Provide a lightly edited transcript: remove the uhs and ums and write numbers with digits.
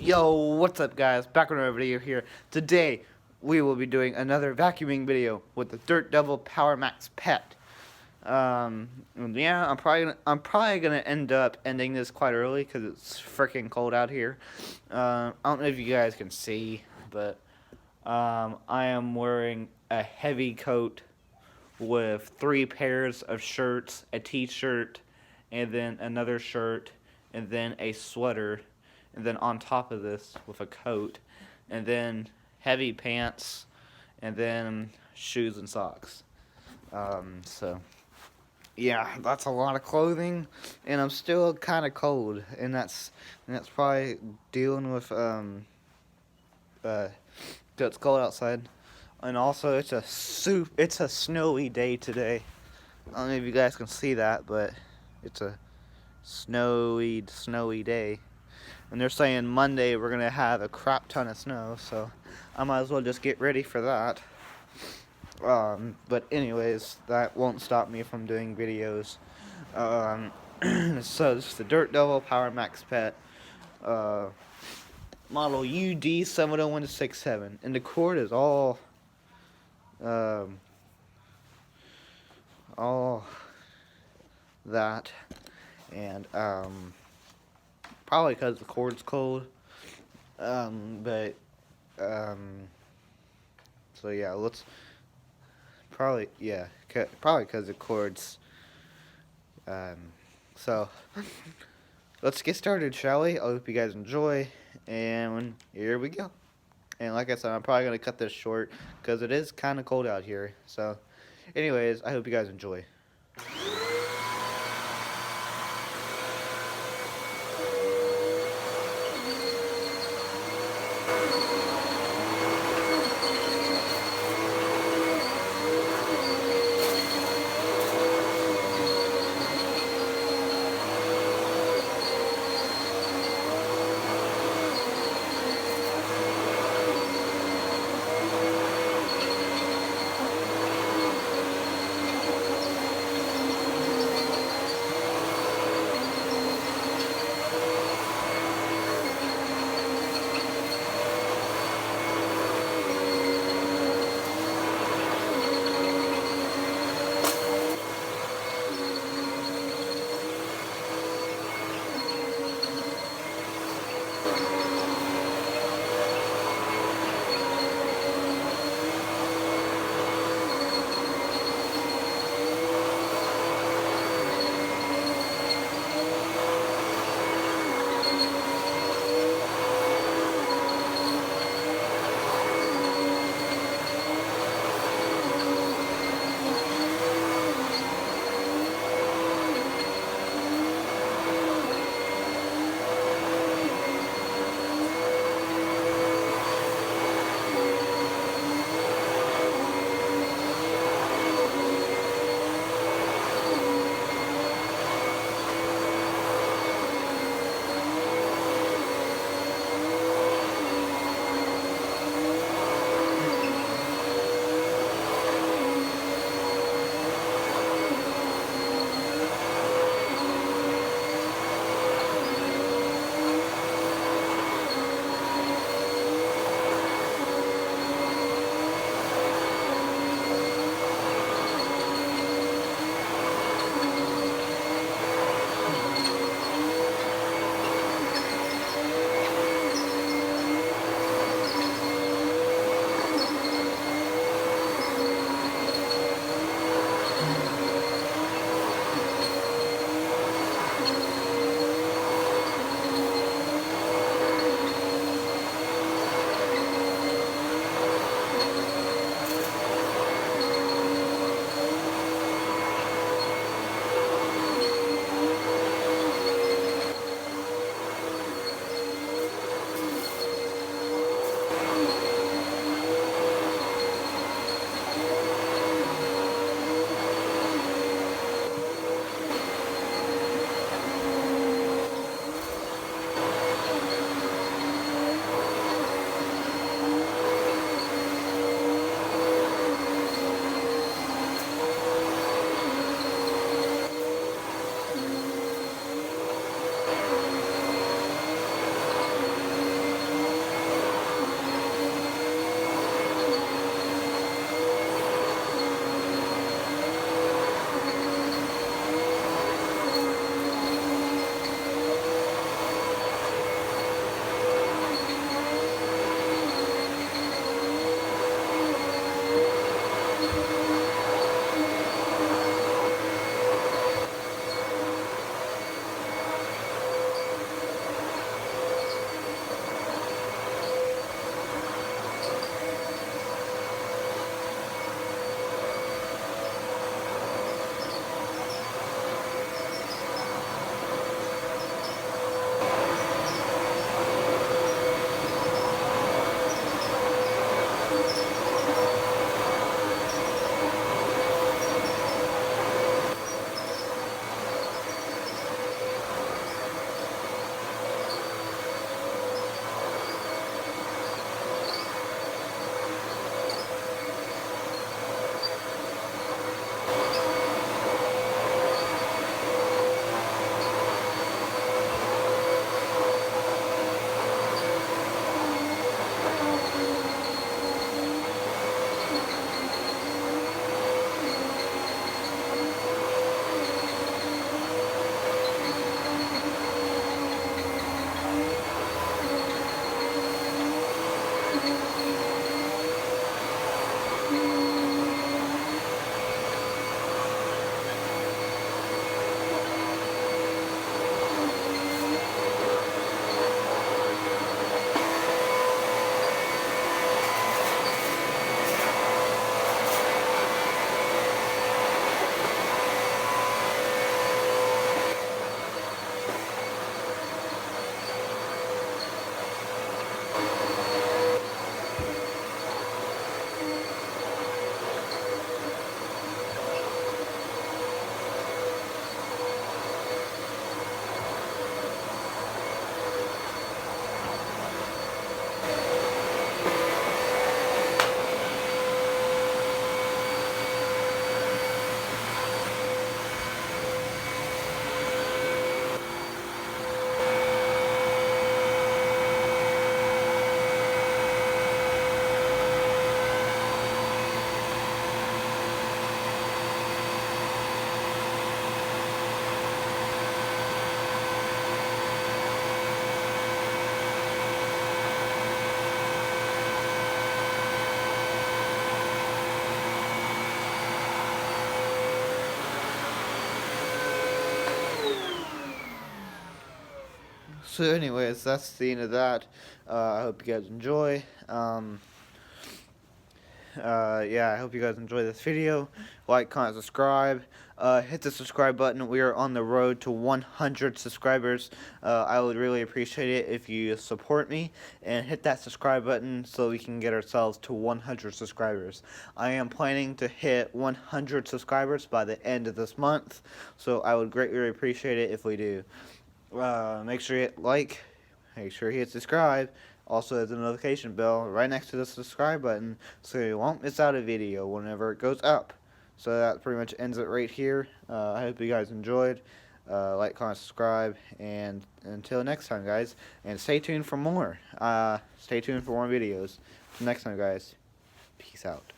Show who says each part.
Speaker 1: Yo, what's up guys? Back on another video here. Today, we will be doing another vacuuming video with the Dirt Devil PowerMax pet. Yeah, I'm probably gonna end up ending this quite early because it's freaking cold out here. I don't know if you guys can see, but I am wearing a heavy coat with 3 pairs of shirts, a t-shirt, and then another shirt, and then a sweater, and then on top of this with a coat, and then heavy pants, and then shoes and socks. So yeah, that's a lot of clothing, and I'm still kind of cold, and that's probably dealing with it's cold outside, and also it's a snowy day today. I don't know if you guys can see that, but it's a snowy day. And they're saying Monday we're gonna have a crap ton of snow, so I might as well just get ready for that. But anyways, that won't stop me from doing videos. So this is the Dirt Devil PowerMax pet, model UD70167, and the cord is all that, and probably because the cord's cold, but so yeah, probably because the cord's so let's get started, shall we? I hope you guys enjoy, and here we go. And like I said, I'm probably gonna cut this short because it is kind of cold out here. So anyways, I hope you guys enjoy. So anyways, that's the end of that. I hope you guys enjoy. Yeah, I hope you guys enjoy this video. Like, comment, subscribe. Hit the subscribe button. We are on the road to 100 subscribers. I would really appreciate it if you support me and hit that subscribe button so we can get ourselves to 100 subscribers. I am planning to hit 100 subscribers by the end of this month, so I would greatly appreciate it if we do. Make sure you hit like, make sure you hit subscribe. Also, there's a notification bell right next to the subscribe button, so you won't miss out a video whenever it goes up. So that pretty much ends it right here. I hope you guys enjoyed. Like, comment, subscribe, and until next time, guys. And stay tuned for more. Stay tuned for more videos. Until next time, guys. Peace out.